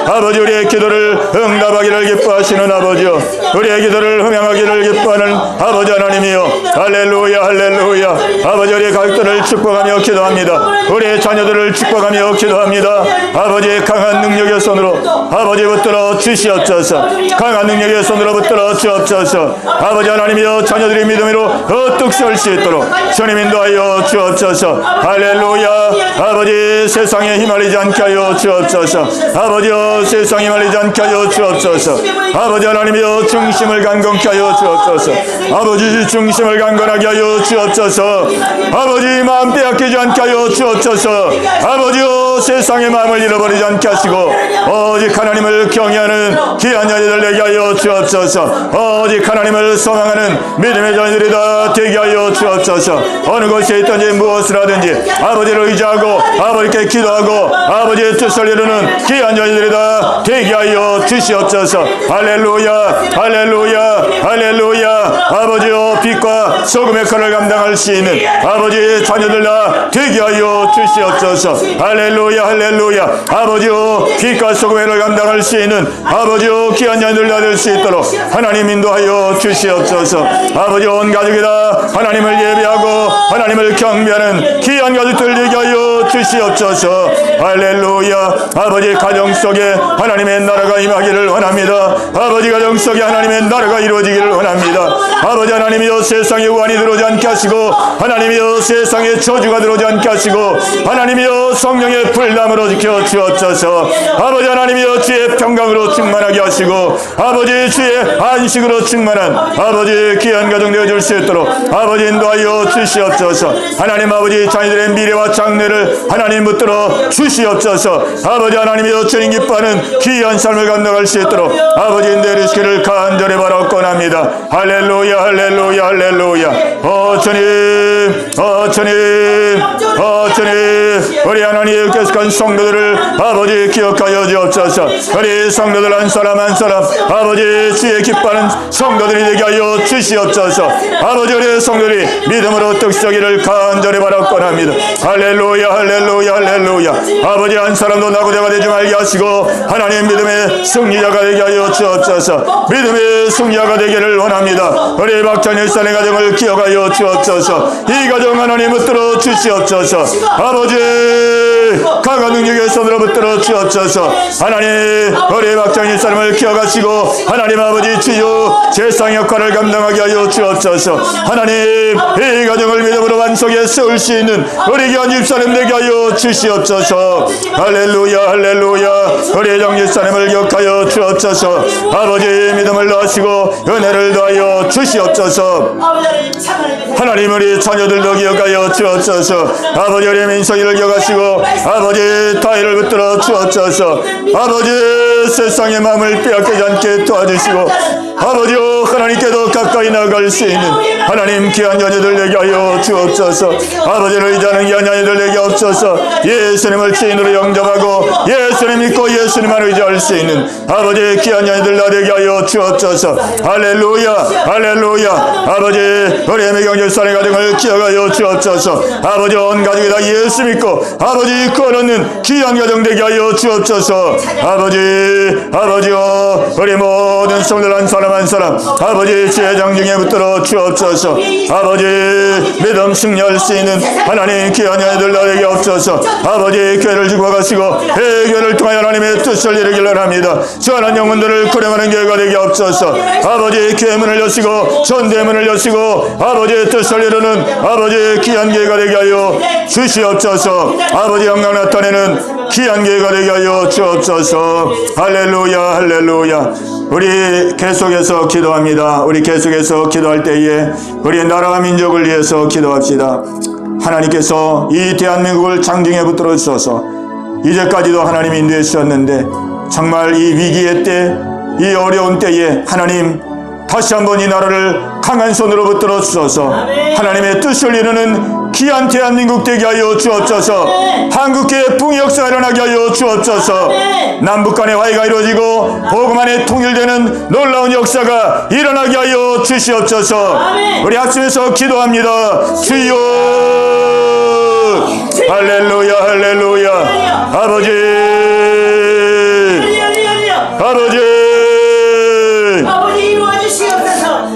S4: 아버지 우리의 기도를 응답하기를 기뻐하시는 아버지요, 우리의 기도를 흠양하기를 기뻐하는 아버지 하나님이요. 할렐루야 할렐루야. 아버지 우리의 가족들을 축복하며 기도합니다. 우리의 자녀들을 축복하며 기도합니다. 아버지의 강한 능력의 손으로 아버지 붙들어 주시옵소서. 강한 능력의 손으로 붙들어 주옵소서. 아버지 하나님이여 자녀들의 믿음으로 어떻게 설 수 있도록 주님 인도하여 주옵소서. 할렐루야. 아버지 세상에 휘말리지 않게 하여 주옵소서. 아버지여 세상에 휘말리지 않게 하여 주옵소서. 아버지 하나님이여 중심을 강건케 하여 주옵소서. 아버지 중심을 강건하게 하여 주옵소서. 아버지 마음 빼앗기지 않게 하여 주옵소서. 아버지여 세상의 마음을 잃어버리지 않게 하시고 오직 하나님을 경외하는 귀한 자녀들 되게 하여 주옵소서. 오직 하나님을 소망하는 믿음의 자녀들이다 되게 하여 주옵소서. 어느 곳에 있든지 무엇을 하든지 아버지를 의지하고 아버지께 기도하고 아버지의 뜻을 이루는 귀한 자녀들이다 되게 하여 주시옵소서. 할렐루야 할렐루야 할렐루야. 아버지여 빛과 소금의 칼을 감당할 수 있는 아버지의 자녀들다 되게 하여 주시옵소서. 할렐루야 할렐루야. 아버지여 빛과 소금의 칼을 감당할 수 있는 아버지여 귀한 자녀들다 될 수 있도록 하나님 인도하여 주시옵소서. 아버지 온 가족이다 하나님을 예배하고 하나님을 경배하는 귀한 가족들 되게 하여 주시옵소서. 할렐루야. 아버지 가정 속에 하나님의 나라가 임하기를 원합니다. 아버지 가정 속에 하나님의 나라가 이루어지기를 원합니다. 아버지 하나님이여 세상에 우환이 들어오지 않게 하시고 하나님이여 세상에 저주가 들어오지 않게 하시고 하나님이여 성령의 불담으로 지켜 주옵소서. 아버지 하나님이여 주의 평강으로 충만하게 하시고 아버지 주의 안식으로 충만한 아버지 귀한 가정 되어줄 수 있도록 아버지 인도하여 주시옵소서. 하나님 아버지 자녀들의 미래와 장래를 하나님 붙들어 주시옵소서. 아버지 하나님이여 주님 기뻐하는 귀한 삶을 감당할 수 있도록 아버지 인도해주시기를 간절히 바라옵고합니다. 할렐루야 할렐루야 할렐루야. 주님 주님 우리 하나님의 계속한 성도들을 아버지 기억하여 주옵소서. 우리 성도들 한 사람 한 사람 아버지 주의 기뻐하는 성도들이 되게 하여 주시옵소서. 아버지 우리의 성도들이 믿음으로 떡서기를 간절히 바라옵고합니다. 할렐루야 할렐루야 할렐루야. 아버지 한 사람도 나고자가 되지 말게 하시고 하나님 믿음의 승리자가 되게 하여 주옵소서. 믿음의 승리자가 되기를 원합니다. 우리 박찬일 사의 가정을 기억하여 주옵소서. 이 가정 하나님 붙들어 주시옵소서. 아버지 강한 능력의 손으로 붙들어 주옵소서. 하나님 우리 박찬일 사람을 기억하시고 하나님 아버지 주여 세상 역할을 감당하게 하여 주옵소서. 하나님 이 가정을 믿음으로 완성해 세울 수 있는 우리 귀한 집사님 되게 하여 주시옵소서. 할렐루야 할렐루야. 우리 정 집사님을 기억하여 주옵소서. 아버지 믿음을 더하시고 은혜를 더하여 주시옵소서. 하나님 우리 자녀들도 기억하여 주옵소서. 아버지 우리 민석이를 기억하시고 아버지 다이를 붙들어 주옵소서. 아버지 세상의 마음을 빼앗기지 않게 도와주시고 아버지요 하나님께도 가까이 나갈 수 있는 하나님 귀한 자녀들 되게 하여 주옵소서. 아버지를 의지하는 귀한 자녀들 되게 없소서. 예수님을 주인으로 영접하고 예수님 믿고 예수님만 의지할 수 있는 아버지 귀한 자녀들 다 되게 하여 주옵소서. 할렐루야 할렐루야. 아버지 우리 매경절산의 가정을 기억하여 주옵소서. 아버지 온 가족이 다 예수 믿고 아버지 구원 얻는 귀한 가정 되게 하여 주옵소서. 아버지요 우리 모든 성들 한 사람 한 사람 아버지 주의 장중에 붙들어 주옵소서. 아버지 믿음 승리할 수 있는 하나님 귀한 자녀들 나에게 없소서. 아버지 교회를 축복하시고 이 교회를 통하여 하나님의 뜻을 이루기를 합니다. 주하는 영혼들을 구령하는 교회가 되게 없소서. 아버지 교회 문을 여시고 전대의 문을 여시고 아버지의 뜻을 이루는 아버지 귀한 교회가 되게 하여 주시옵소서. 아버지 영광 나타내는 귀한 교회가 되게 하여 주옵소서. 할렐루야 할렐루야. 우리 계속해서 기도합니다. 우리 계속해서 기도할 때에 우리 나라와 민족을 위해서 기도합시다. 하나님께서 이 대한민국을 장중에 붙들어 주셔서 이제까지도 하나님이 인도해 주셨는데 정말 이 위기의 때, 이 어려운 때에 하나님 다시 한번 이 나라를 강한 손으로 붙들어 주셔서 하나님의 뜻을 이루는 귀한 대한민국 되게 하여 주옵소서. 한국교회 붕의 역사가 일어나게 하여 주옵소서. 남북 간의 화해가 이루어지고 복음 안에 통일되는 놀라운 역사가 일어나게 하여 주시옵소서. 우리 아침에서 기도합니다. 주여 할렐루야 할렐루야. 아버지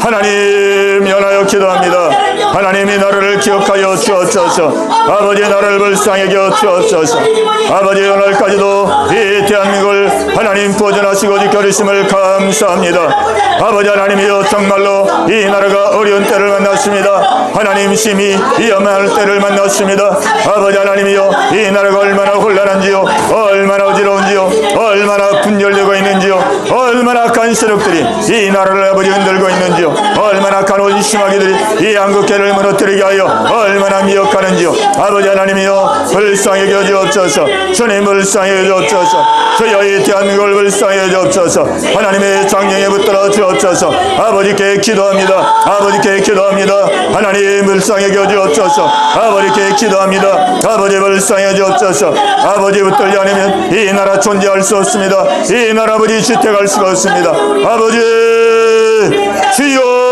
S4: 하나님 연하여 기도합니다. 하나님이 나라를 기억하여 주옵소서. 아버지 나라를 불쌍히 여겨 주옵소서. 아버지 오늘까지도 이 대한민국을 하나님 보존하시고 지켜주심을 감사합니다. 아버지 하나님이여 정말로 이 나라가 어려운 때를 만났습니다. 하나님 심히 위험할 때를 만났습니다. 아버지 하나님이여 이 나라가 얼마나 혼란한지요, 얼마나 어지러운지요, 얼마나 분열되고 있는지요, 얼마나 악한 세력들이 이 나라를 아버지 흔들고 있는지요, 얼마나 악한 원심하기들이 이 한국교회를 무너뜨리게 하여 얼마나 미혹하는지요. 아버지 하나님이여 불쌍히 여겨 주옵소서. 주님 불쌍히 여겨 주옵소서. 주여 이 대한민국을 불쌍히 여겨 주옵소서. 하나님의 장령에 붙들어 주옵소서. 아버지께 기도합니다. 아버지께 기도합니다. 하나님 불쌍히 여겨 주옵소서. 아버지께 기도합니다. 아버지 불쌍히 여겨 주옵소서. 아버지 붙들지 않으면 이 나라 존재할 수 없습니다. 이 나라 아버지 지탱할 수가 없습니다. 아버지 주여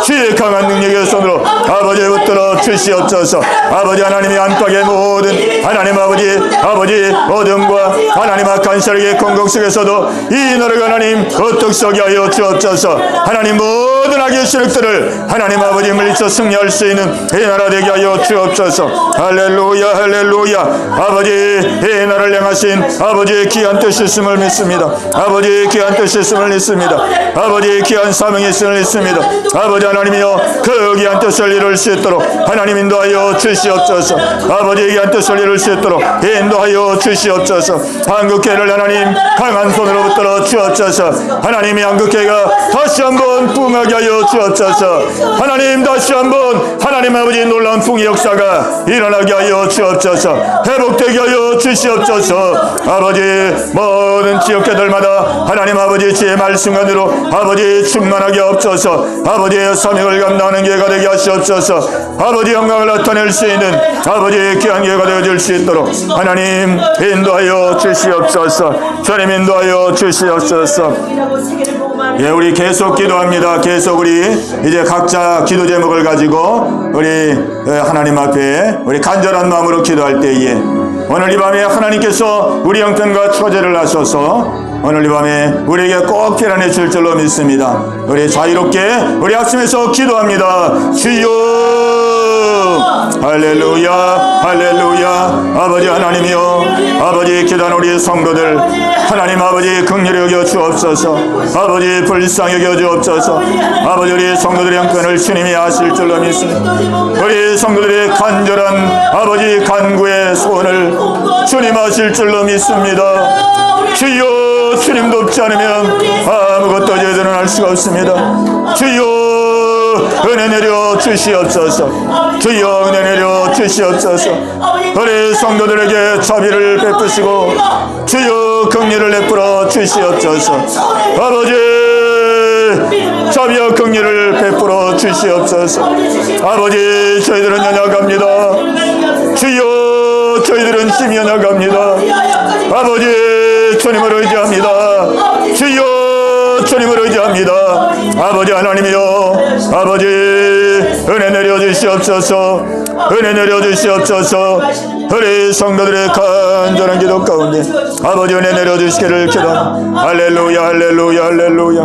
S4: 주의 강한 능력의 손으로 아버지 붙들어 주시옵소서. 아버지 하나님의 안팎의 모든 하나님 아버지 어둠과 하나님 악한 세력의 공격 속에서도 이 나라가 하나님 어떻게 하여 주옵소서. 하나님 모든 악의 세력들을 하나님 아버지 물리쳐 승리할 수 있는 이 나라 되게 하여 주옵소서. 할렐루야 할렐루야. 아버지 이 나라를 향하신 아버지의 귀한 뜻이 있음을 믿습니다. 아버지의 귀한 뜻이 있음을 믿습니다. 아버지의 귀한 사명이 있음을 믿습니다. 아버지 하나님이여 그 귀한 뜻을 이룰 수 있도록 하나님 인도하여 주시옵소서. 아버지의 귀한 뜻을 이룰 수 있도록 인도하여 주시옵소서. 한국교회를 하나님 강한 손으로 붙들어 주옵소서. 하나님이 한국교회가 다시 한번 부흥하게 하여 주옵소서. 하나님 다시 한번 하나님 아버지 놀라운 풍의 역사가 일어나게 하여 주옵소서. 회복되게 하여 주시옵소서. 아버지 모든 지역교회들마다 하나님 아버지 주의 말씀만으로 아버지 충만하게 없소서. 아버지의 사명을 감당하는 교회가 되게 하시옵소서. 아버지 영광을 나타낼 수 있는 아버지의 귀한 교회가 되어질 수 있도록 하나님 인도하여 주시옵소서. 주님 인도하여 주시옵소서. 예, 우리 계속 기도합니다. 계속 우리 이제 각자 기도 제목을 가지고 우리 하나님 앞에 우리 간절한 마음으로 기도할 때에 오늘 이 밤에 하나님께서 우리 형편과 처제를 하셔서 오늘 이 밤에 우리에게 꼭 필요해 줄 줄로 믿습니다. 우리 자유롭게 우리 아침에서 기도합니다. 주여 할렐루야 할렐루야. 아버지 하나님이여 아버지 기도하는 우리 성도들 하나님 아버지 긍휼히 여겨 주옵소서. 아버지 불쌍히 여겨 주옵소서. 아버지 우리 성도들의 형편을 주님이 아실 줄로 믿습니다. 우리 성도들의 간절한 아버지 간구의 소원을 주님 아실 줄로 믿습니다. 주여 주님 돕지 않으면 아무것도 저희들은 할 수가 없습니다. 주여 은혜 내려 주시옵소서. 주여 은혜 내려 주시옵소서. 우리 성도들에게 자비를 베푸시고 주여 긍휼을 베풀어 주시옵소서. 아버지 자비와 긍휼을 베풀어 주시옵소서. 아버지 저희들은 연약합니다. 주여 저희들은 힘이 연약합니다. 아버지 주님을 의지합니다. 주여 주님을 의지합니다. 아버지 하나님이여 아버지 은혜 내려 주시옵소서. 은혜 내려 주시옵소서. 우리 성도들의 간절한 기도 가운데 아버지 은혜 내려 주시기를 기도합니다. 할렐루야 할렐루야 할렐루야.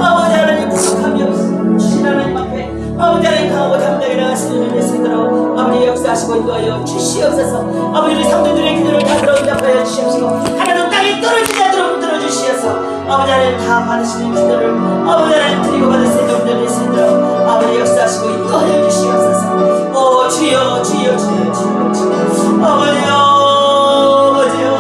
S2: 아버지 하나님 강하고 담대하게 나가시는 은혜 쓰도록 아버지 역사하시고 인도하여 주시옵소서. 아버지 우리 성도들의 기도를 다 응답하여 주시옵시고 하나도 땅에 떨어지지 않도록 붙들어 주시어서 아버지 하나님 다 받으시는 기도를 아버지 하나님 드리고 받을 수 있도록 은혜 쓰도록 아버지 역사하시고 인도하여 주시옵소서. 오 주여 주여 주여 주여 주여. 아버지요 아버지요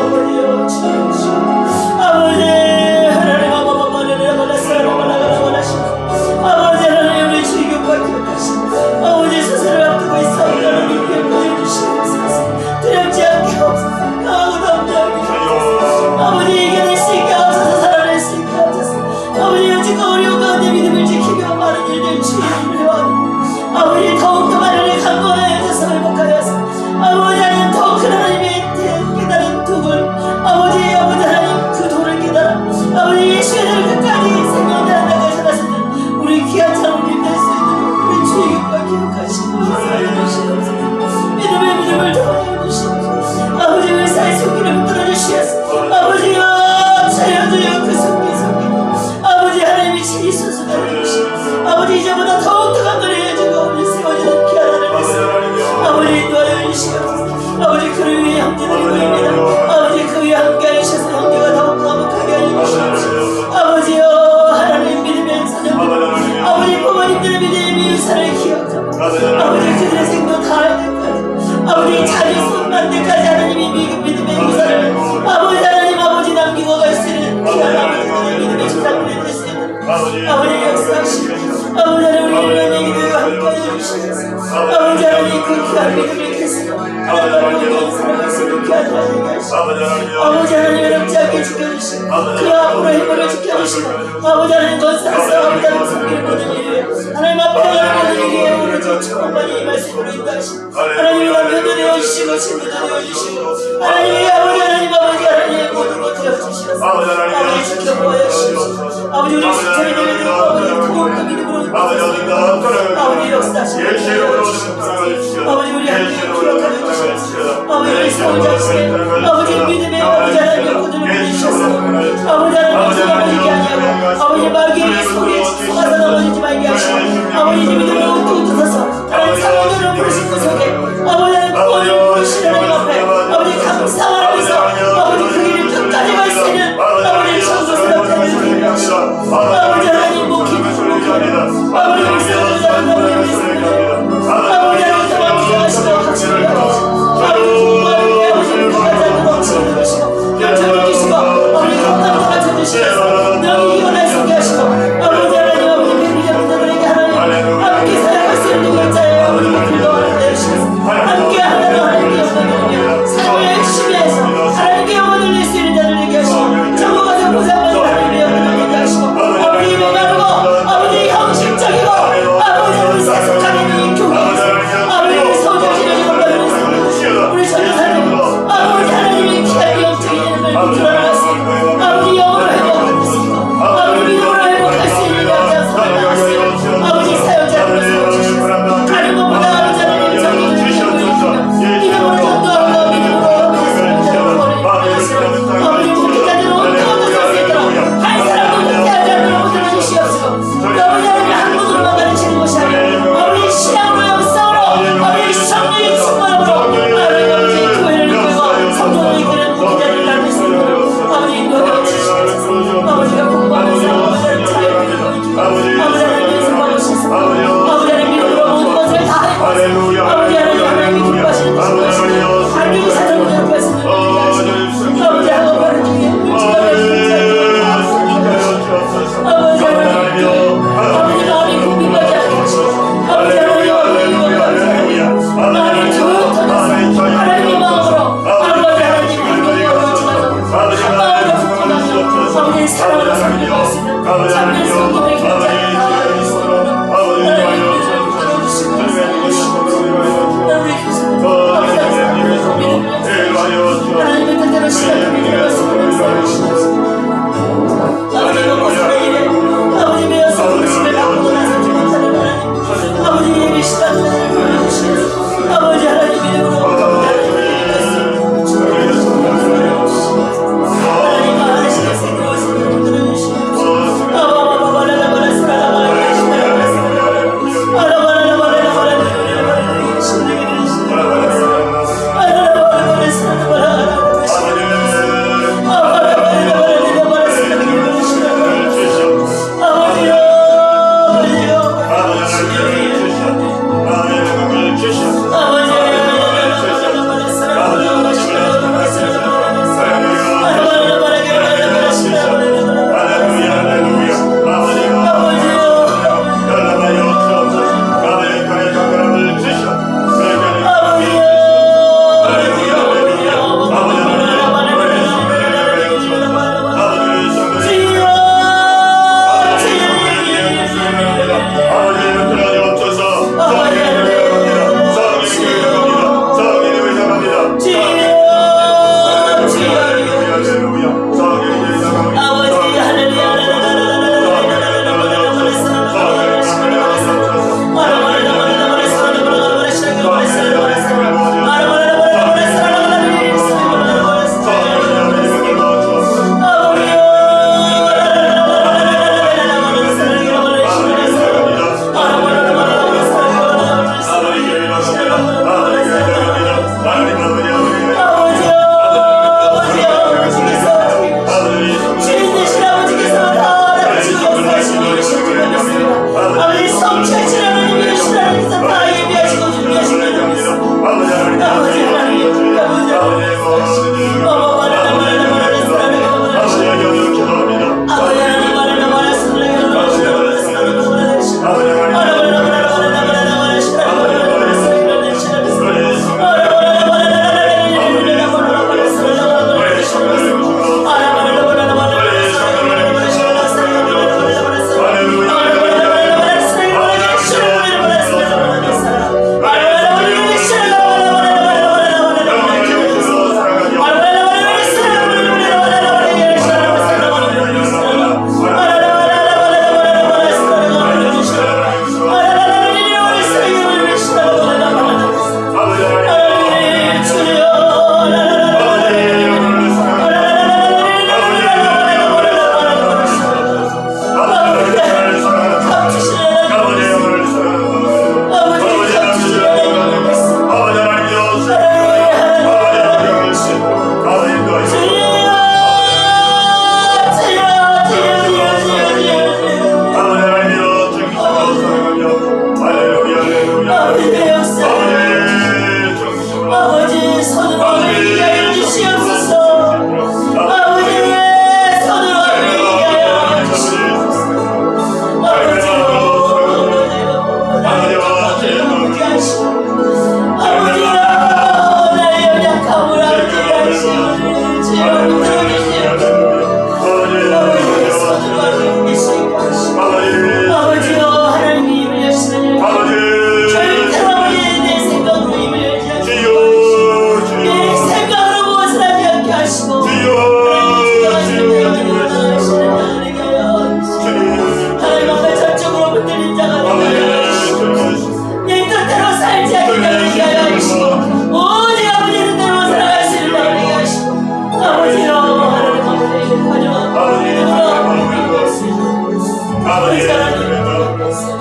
S2: 아버지 그들의 생도 다할 때까지 아버지 자기 손만 때까지 하나님이 믿음의 우산을 아버지 하나님 아버지 남기고 갈 수 있는 귀한 아버지의 믿음의 주장을 될 수 있는 아버지 역사하시고 아버지 하나님 우리 이런 얘기들과 함께해 주시면서 아버지 하나님 그 귀한 믿음의 계시고 하나님 살아갈 수 있는 귀한 하나님 하시고 아버지 하나님 어렵지 않게 지켜주시고 그 앞으로 행복을 지켜주시고 아버지 하나님 건설해서 아버지 하나님 섬기는 모든 일에 하나님 앞에 나가는 모든 일에 오로지 충만히 이 말씀으로 인도하시고 하나님의 남편도 되어주시고 친구도 되어주시고 하나님의 아버지 하나님의 모든 것 되어주시면서 아버지 지켜보아 주시옵소서 아버지 우리 수천이 되면 아버지 통역도 믿음으로 아버지 역사하시고 아버지 우리 하나님 기억하여 주시옵소서 아버지 우리 성장시에 아버지 믿음의 아버지 하나님 구두를 부리셔서 아버지 하나님 생각하게 아니하고 아버지 마귀의 속에 속아서 넘어지지 말게 하시고 아버지 믿음을 얻고 뜯어서 하나님 상원으로 부르신 그 속에 아버지 하나님 구원을 부르신 하나님 앞에 아버지 감사하면서 아버지 그 일을 끝까지 갈 수 있는 아버지 천국스럽게 해주시옵소서 아버지 하나님 목회를 부르고 아버지 우리 세월을 자는 아버지 우리 세월을 아버지 하나님 도망치게 하시고 확신을 하시고 아버지 공부하는 데 아버지 끝까지 하도록 지켜주시고 결정해 주시고 아버지 건강도 갖춰주시고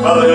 S4: 아버지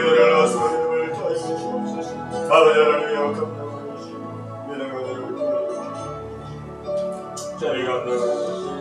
S4: 은혜를 소리를 다하시옵소서. 아버지 하나님의 감당하시고 이런 것들을 자리 감당하시고